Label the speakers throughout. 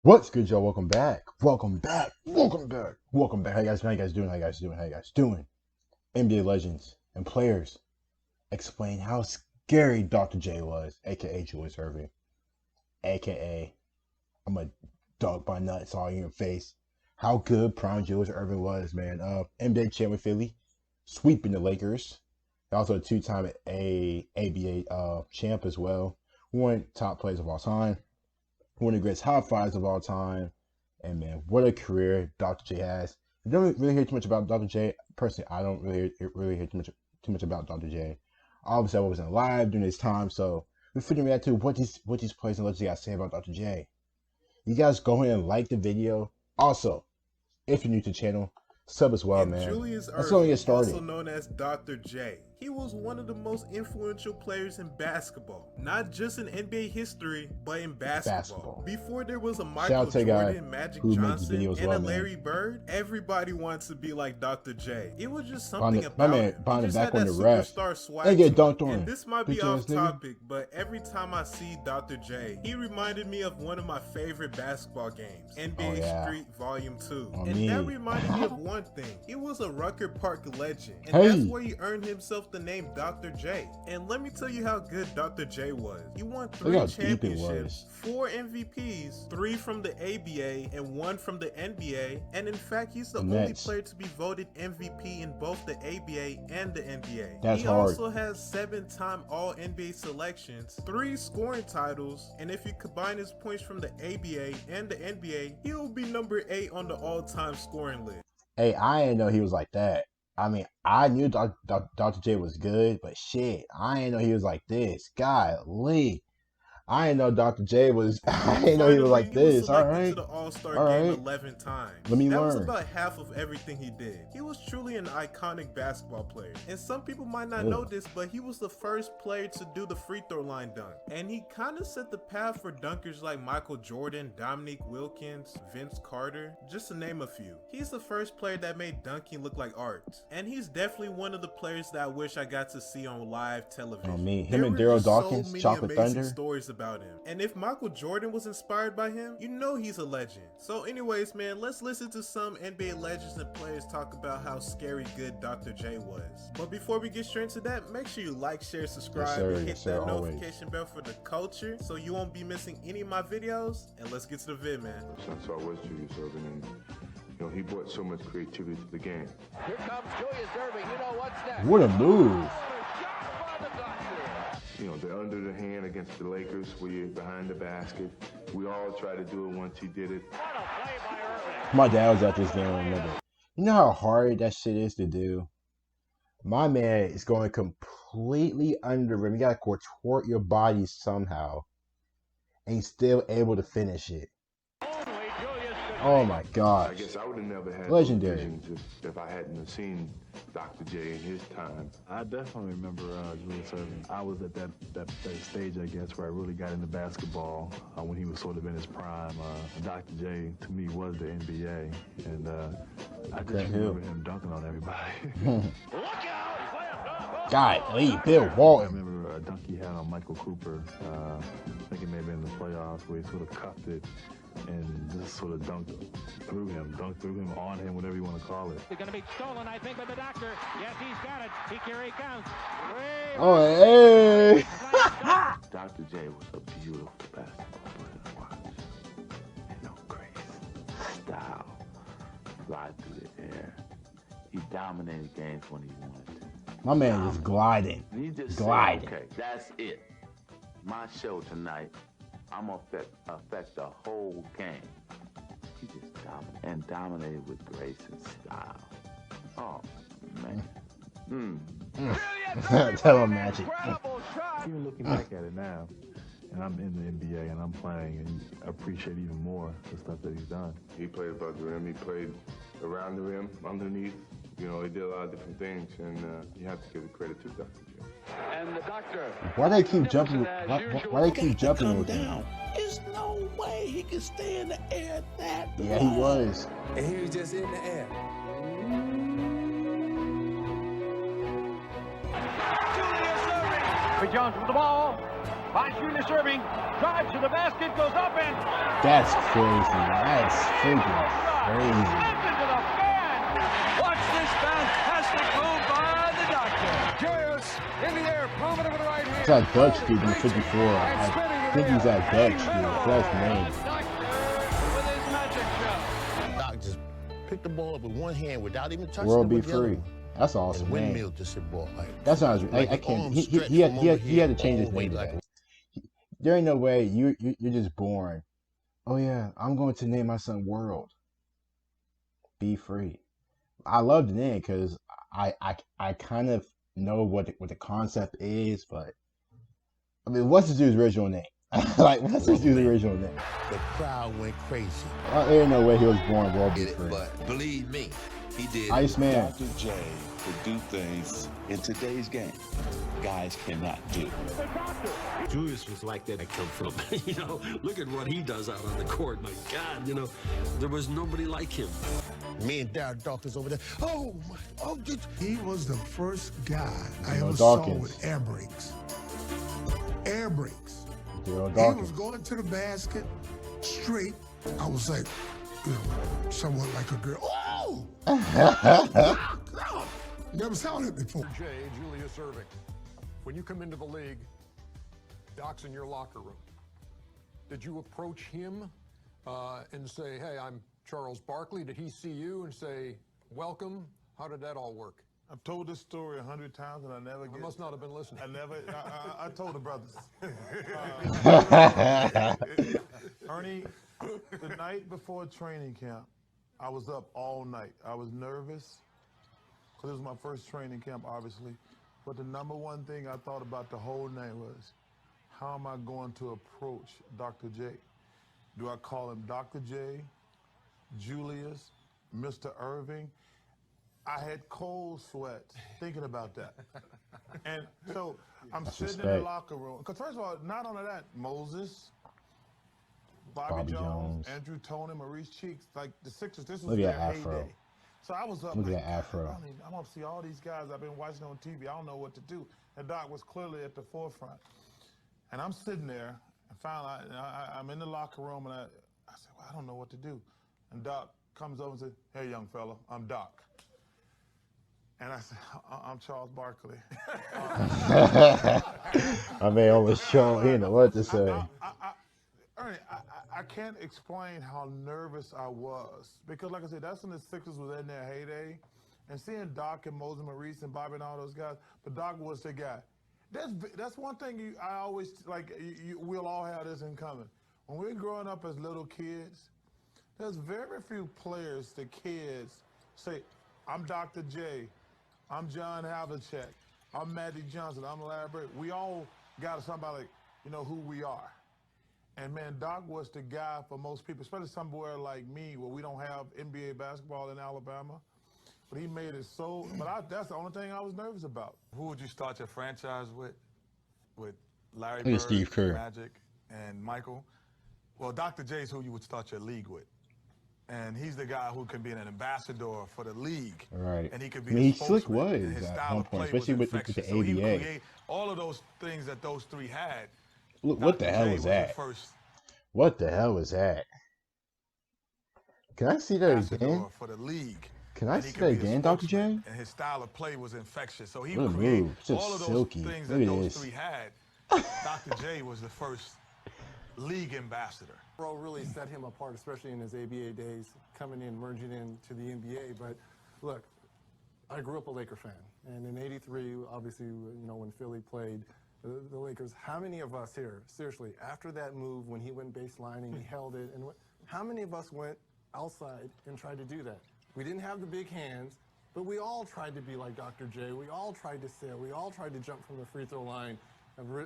Speaker 1: What's good, y'all? Welcome back. Welcome back. Welcome back. Welcome back. How you guys doing? How you guys doing? How you guys doing? NBA legends and players explain how scary Dr. J was, aka Julius Erving, aka I'm gonna dunk my nuts all in your face. How good prime Julius Erving was, man. NBA champ with Philly, sweeping the Lakers. Also a two-time ABA champ as well. One top players of all time. One of the greatest high fives of all time. And man, what a career Dr. J has. You don't really hear too much about Dr. J. Personally, I don't really hear too much about Dr. J. Obviously, I wasn't alive during this time, so we're figuring out to what these players and legends got to say about Dr. J. You guys go ahead and like the video. Also, if you're new to the channel, sub as well, man.
Speaker 2: Julius
Speaker 1: Let's only
Speaker 2: Erving,
Speaker 1: get started.
Speaker 2: also known as Dr. J. He was one of the most influential players in basketball, not just in NBA history, but in basketball. Before there was a Michael Jordan, Magic Johnson, and a Larry Bird, everybody wants to be like Dr. J. It was just something about him. He just had that superstar swag to him. And this might be off topic, but every time I see Dr. J, he reminded me of one of my favorite basketball games, NBA Street Volume 2. And that reminded me of one thing. He was a Rucker Park legend, and that's where he earned himself the name Dr. J. And let me tell you how good Dr. J was. He won 3 championships, 4 MVPs, 3 from the ABA and 1 from the NBA. And in fact, he's the only player to be voted MVP in both the ABA and the NBA. He also has 7-time All-NBA selections, 3 scoring titles, and if you combine his points from the ABA and the NBA, he'll be number 8 on the all-time scoring list.
Speaker 1: Hey, I didn't know he was like that. I mean, I knew Dr. J was good, but shit, I didn't know he was like this. Golly. I didn't know Dr. J was, I didn't know he was like this. All right.
Speaker 2: To the All-Star game 11 times.
Speaker 1: Let me learn.
Speaker 2: That was about half of everything he did. He was truly an iconic basketball player. And some people might not know this, but he was the first player to do the free throw line dunk. And he kind of set the path for dunkers like Michael Jordan, Dominique Wilkins, Vince Carter, just to name a few. He's the first player that made dunking look like art. And he's definitely one of the players that I wish I got to see on live television.
Speaker 1: Oh, me. Him and Daryl Dawkins, Chocolate Thunder.
Speaker 2: Stories about him. And if Michael Jordan was inspired by him, you know he's a legend. So anyways, man, let's listen to some NBA legends and players talk about how scary good Dr. J was. But before we get straight into that, make sure you like, share, subscribe, and hit that notification bell for the culture so you won't be missing any of my videos. And let's get to the vid, man.
Speaker 3: Since I was Julius Erving, and you know, he brought so much creativity to the game.
Speaker 4: Here comes Julius Erving. You know what's next.
Speaker 1: What a move.
Speaker 3: You know, the under the hand against the Lakers where you're behind the basket. We all tried to do it once he did it.
Speaker 4: What a play by Erving.
Speaker 1: My dad was at this game, I remember. You know how hard that shit is to do? My man is going completely under rim. You got to contort your body somehow. And he's still able to finish it. Oh my gosh.
Speaker 3: I guess I would have never had
Speaker 1: legendary
Speaker 3: visions if I hadn't have seen Dr. J in his time.
Speaker 5: I definitely remember Julius Erving. I was at that stage, I guess, where I really got into basketball when he was sort of in his prime. Dr. J, to me, was the NBA, and I just remember him dunking on everybody.
Speaker 4: Look out!
Speaker 1: God, Bill Walton.
Speaker 5: I remember a dunk he had on Michael Cooper. I think it may have been in the playoffs where he sort of cuffed it and just sort of dunked through him, on him, whatever you want to call it.
Speaker 4: They're going to be stolen, I think, by the doctor. Yes, he's got it. Here he comes.
Speaker 1: Oh, hey!
Speaker 3: Dr. J was a beautiful basketball player to watch. And no crazy style, fly through the air. He dominated games when he wanted to.
Speaker 1: My man is gliding.
Speaker 3: He just
Speaker 1: gliding.
Speaker 3: Said, okay, that's it. My show tonight, I'm going to affect the whole game. He just dominated with grace and style. Oh, man.
Speaker 1: Tell him, Magic.
Speaker 5: Even looking back at it now, and I'm in the NBA and I'm playing, and I appreciate even more the stuff that he's done.
Speaker 3: He played above the rim. He played around the rim, underneath. You know, he did a lot of different things, and you have to give the credit to Dr. J.
Speaker 4: And the doctor.
Speaker 1: Why they keep jumping? Why they keep jumping with him?
Speaker 6: There's no way he can stay in the air that long.
Speaker 1: Yeah, he was.
Speaker 6: And he was just in the air.
Speaker 4: Jones with the ball. by Julius Erving. Drives to the basket, goes up and...
Speaker 1: That's crazy. That's freaking crazy.
Speaker 4: Into the fan. Watch this fantastic move by the doctor. Julius in the air, prominent with the right hand.
Speaker 1: It's that Dutch dude in 54. I think he's that Dutch dude. That's his name.
Speaker 4: With his magic show.
Speaker 6: Doc just picked the ball up with one hand without even touching
Speaker 1: World
Speaker 6: it
Speaker 1: be
Speaker 6: with the other
Speaker 1: free.
Speaker 6: one.
Speaker 1: That's awesome,
Speaker 6: And
Speaker 1: man.
Speaker 6: windmill just hit ball. Like,
Speaker 1: That's not.
Speaker 6: like
Speaker 1: I can't.
Speaker 6: arm
Speaker 1: He
Speaker 6: stretched
Speaker 1: had
Speaker 6: from
Speaker 1: he
Speaker 6: over
Speaker 1: had
Speaker 6: here
Speaker 1: to change his
Speaker 6: all the way
Speaker 1: name.
Speaker 6: like-
Speaker 1: There ain't no way you're just born. Oh yeah, I'm going to name my son World. Be free. I love the name because I kind of know what the concept is, but I mean, what's this dude's original name? Like, what's this dude's original name?
Speaker 6: The crowd went crazy.
Speaker 1: There ain't no way he was born World Be
Speaker 6: Get it,
Speaker 1: Free.
Speaker 6: but believe me, he did.
Speaker 1: Iceman.
Speaker 7: Dr. J could do things in today's game guys cannot do.
Speaker 8: Julius was like that. I come from, look at what he does out on the court. My God, there was nobody like him.
Speaker 6: Me and Darryl Dawkins over there. Oh, my,
Speaker 9: he was the first guy I
Speaker 1: Daryl
Speaker 9: ever saw
Speaker 1: Dawkins.
Speaker 9: with air brakes. Air brakes.
Speaker 1: Daryl
Speaker 9: He
Speaker 1: Dawkins.
Speaker 9: was going to the basket straight. I was like, somewhat like a girl. Oh! Never saw that before.
Speaker 10: Julius Erving. When you come into the league, Doc's in your locker room. Did you approach him and say, hey, I'm Charles Barkley? Did he see you and say, welcome? How did that all work?
Speaker 2: I've told this story 100 times and I never get...
Speaker 10: I must not have been listening.
Speaker 2: I told the brothers. Ernie, the night before training camp, I was up all night. I was nervous because it was my first training camp, obviously. But the number one thing I thought about the whole night was, how am I going to approach Dr. J? Do I call him Dr. J, Julius, Mr. Erving? I had cold sweats thinking about that. And so I'm sitting in the locker room. Because first of all, not only that, Moses, Bobby Jones, Andrew Toney, Maurice Cheeks, like the Sixers, this was their heyday. So I was up
Speaker 1: Look at
Speaker 2: like,
Speaker 1: that afro.
Speaker 2: I'm going to see all these guys I've been watching on TV. I don't know what to do. And Doc was clearly at the forefront. And I'm sitting there, and finally I'm in the locker room, and I said, well, I don't know what to do. And Doc comes over and says, hey, young fella, I'm Doc. And I said, I'm Charles Barkley.
Speaker 1: I mean, on the show, he know what to say.
Speaker 2: Ernie, I can't explain how nervous I was. Because, like I said, that's when the Sixers was in their heyday. And seeing Doc and Moses Maurice and Bobby and all those guys, but Doc was the guy. That's one thing I always, we'll all have this in common. When we're growing up as little kids, there's very few players, the kids, say, I'm Dr. J, I'm John Havlicek, I'm Magic Johnson, I'm Larry Bird. We all got somebody like, who we are. And man, Doc was the guy for most people, especially somewhere like me where we don't have NBA basketball in Alabama. But he made it so, that's the only thing I was nervous about.
Speaker 11: Who would you start your franchise with? With Larry
Speaker 1: Look at
Speaker 11: Bird,
Speaker 1: Steve Kerr.
Speaker 11: Magic, and Michael? Well, Dr. J is who you would start your league with. And he's the guy who can be an ambassador for the league.
Speaker 1: Right.
Speaker 11: And he could be
Speaker 1: he
Speaker 11: a
Speaker 1: slick
Speaker 11: spokesman.
Speaker 1: was
Speaker 11: His
Speaker 1: at
Speaker 11: style
Speaker 1: one
Speaker 11: of
Speaker 1: point,
Speaker 11: play
Speaker 1: especially
Speaker 11: was
Speaker 1: with the
Speaker 11: infectious. So he would
Speaker 1: ABA.
Speaker 11: create all of those things that those three had.
Speaker 1: Look, what the
Speaker 11: Dr.
Speaker 1: hell
Speaker 11: J
Speaker 1: was
Speaker 11: was the
Speaker 1: that?
Speaker 11: first
Speaker 1: What the hell was that? Can I see that
Speaker 11: ambassador
Speaker 1: again?
Speaker 11: for the league.
Speaker 1: Can I
Speaker 11: And he
Speaker 1: see
Speaker 11: could
Speaker 1: that
Speaker 11: be a
Speaker 1: again, Dr. J?
Speaker 11: spokesman, and his style of play was infectious. So he
Speaker 1: What a
Speaker 11: would create
Speaker 1: move. Just
Speaker 11: all of those
Speaker 1: silky.
Speaker 11: things
Speaker 1: Look
Speaker 11: that
Speaker 1: at
Speaker 11: those
Speaker 1: this.
Speaker 11: three had. Dr. J was the first league ambassador.
Speaker 10: Bro really set him apart, especially in his ABA days, coming in, merging into the NBA. But look, I grew up a Laker fan. And in '83, obviously, when Philly played the Lakers, how many of us here, seriously, after that move, when he went baselining, he held it, and how many of us went outside and tried to do that? We didn't have the big hands, but we all tried to be like Dr. J. We all tried to sail. We all tried to jump from the free throw line.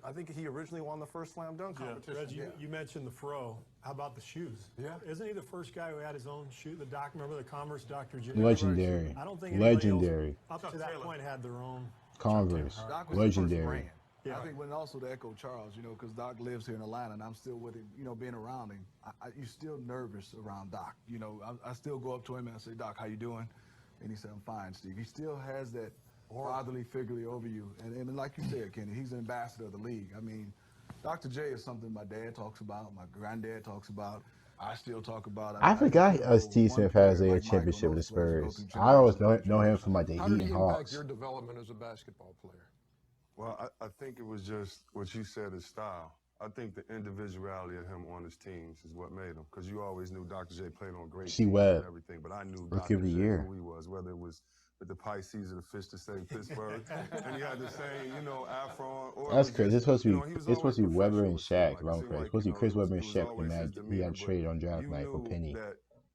Speaker 10: I think he originally won the first slam dunk competition.
Speaker 12: Reggie, you mentioned the fro. How about the shoes?
Speaker 10: Yeah.
Speaker 12: Isn't he the first guy who had his own shoe? The doc, remember the Commerce Dr. J?
Speaker 1: Legendary.
Speaker 12: I don't think anybody
Speaker 1: Legendary.
Speaker 12: else up to that point had their own.
Speaker 1: Converse. Legendary.
Speaker 13: Yeah. I think when also to echo Charles, because Doc lives here in Atlanta and I'm still with him, being around him, you're still nervous around Doc. I still go up to him and I say, Doc, how you doing? And he said, I'm fine, Steve. He still has that fatherly figure over you. And like you said, Kenny, he's an ambassador of the league. I mean, Dr. J is something my dad talks about, my granddad talks about, I still talk about.
Speaker 1: I forgot Steve Smith has a championship with the Spurs. I always know him from like the Heat and Hawks.
Speaker 14: Your development as a basketball player?
Speaker 15: Well, I think it was just what you said, his style. I think the individuality of him on his teams is what made him. Because you always knew Dr. J played on great teams and everything, but I knew Dr. J who he was, whether it was with the Pisces or the Fish to save Pittsburgh, and he had the same, afro. Or
Speaker 1: that's crazy. It's supposed to be Webber and Shaq. Wrong crazy. It's supposed to be Chris Webber and Shaq. And he had traded on draft night for Penny.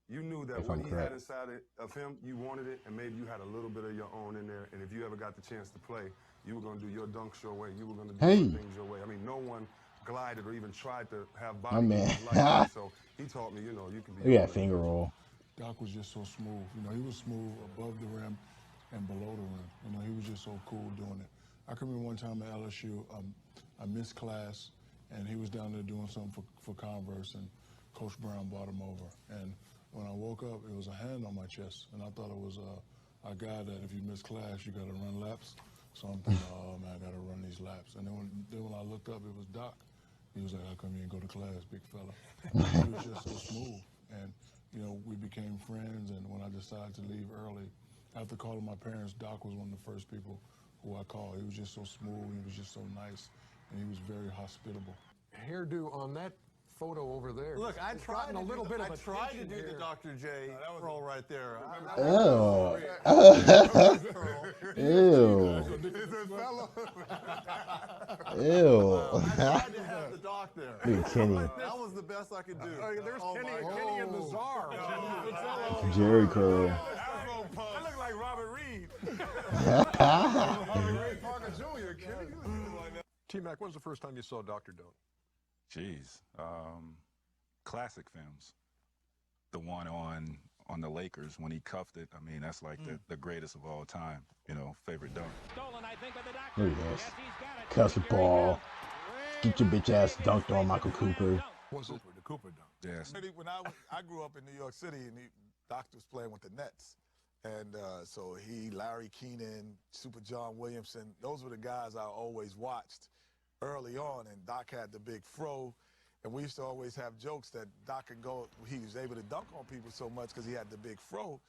Speaker 15: You knew that what he had inside of him, you wanted it, and maybe you had a little bit of your own in there. And if you ever got the chance to play, you were going to do your dunks your way. You were going to do your things your way. I mean, no one glided or even tried to have body like that. So he taught me, you can be.
Speaker 1: Yeah, finger roll.
Speaker 9: Doc was just so smooth. He was smooth above the rim and below the rim. He was just so cool doing it. I can remember one time at LSU, I missed class, and he was down there doing something for Converse, and Coach Brown brought him over. And when I woke up, it was a hand on my chest, and I thought it was a guy that if you miss class, you got to run laps. So I'm thinking, oh man, I got to run these laps. And then when I looked up, it was Doc. He was like, how come you didn't go to class, big fella? He was just so smooth. And, we became friends, and when I decided to leave early, after calling my parents, Doc was one of the first people who I called. He was just so smooth, he was just so nice, and he was very hospitable.
Speaker 14: Hairdo on that photo over there.
Speaker 11: Look, I tried to do the Dr. J roll right there.
Speaker 1: Ew. Ew.
Speaker 11: I tried to have the doc there.
Speaker 1: Dude, Kenny.
Speaker 11: That was the best I could do.
Speaker 14: There's Kenny and the Czar.
Speaker 1: Jerry Curl.
Speaker 11: I look like Robert Reed.
Speaker 14: Ray Parker Jr., Kenny. T-Mac, when was the first time you saw Dr. Doe?
Speaker 16: Jeez, classic films. The one on the Lakers when he cuffed it. I mean, that's like the greatest of all time. Favorite dunk.
Speaker 1: There he goes. Cuff the ball. Get your bitch ass dunked on, Michael Cooper.
Speaker 11: Was it the Cooper dunk?
Speaker 16: Yes.
Speaker 11: When I grew up in New York City, and Doc was playing with the Nets. And so Larry Keenan, Super John Williamson, those were the guys I always watched early on, and Doc had the big fro, and we used to always have jokes that Doc could go, he was able to dunk on people so much because he had the big fro,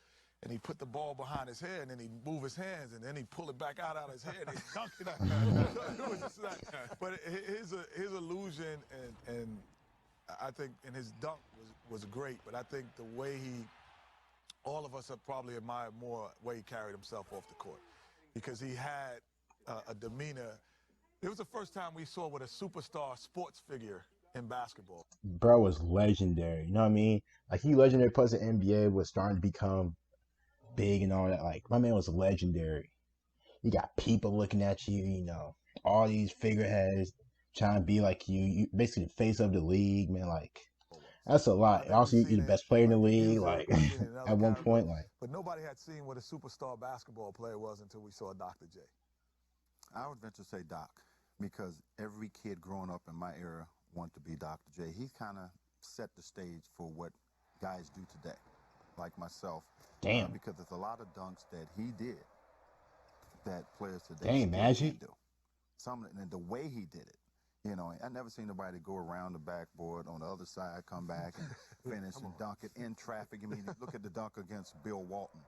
Speaker 11: and he put the ball behind his head, and then he'd move his hands, and then he'd pull it back out of his head, and he'd dunk it out. It was just like, but his illusion, and I think, and his dunk was great, but I think the way all of us have probably admired more the way he carried himself off the court, because he had a demeanor. It was the first time we saw what a superstar sports figure in basketball.
Speaker 1: Bro was legendary. You know what I mean? Like, he legendary plus the NBA was starting to become big and all that. Like, my man was legendary. You got people looking at you, all these figureheads trying to be like you. You basically the face of the league, man. Like, that's a lot. Also, you're the best player in the league, like, at one point.
Speaker 11: But nobody had seen what a superstar basketball player was until we saw Dr. J.
Speaker 17: I would venture to say Doc, because every kid growing up in my era wanted to be Dr. J. He kind of set the stage for what guys do today, like myself.
Speaker 1: Damn.
Speaker 17: Because there's a lot of dunks that he did that players today
Speaker 1: Magic.
Speaker 17: do. And the way he did it. I never seen nobody go around the backboard on the other side, come back and finish and dunk it in traffic. I mean, look at the dunk against Bill Walton.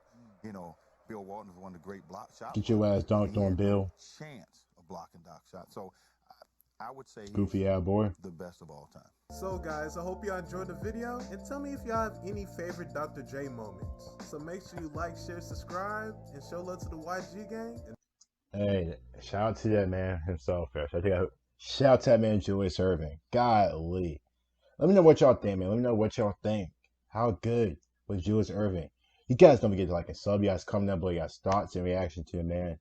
Speaker 17: Bill Walton was one of the great block shots.
Speaker 1: Get your ass dunked on, Bill.
Speaker 17: Chance of blocking Doc shots. So I would say
Speaker 1: goofy ass boy,
Speaker 17: the best of all time.
Speaker 2: So guys, I hope y'all enjoyed the video, and tell me if y'all have any favorite Dr. J moments. So make sure you like, share, subscribe, and show love to the YG gang.
Speaker 1: Hey, shout out to that man himself. Shout out to that man, Julius Erving. Golly. Let me know what y'all think, man. Let me know what y'all think. How good was Julius Erving? You guys don't forget to like and sub. You guys comment down below your thoughts and reaction to it, man.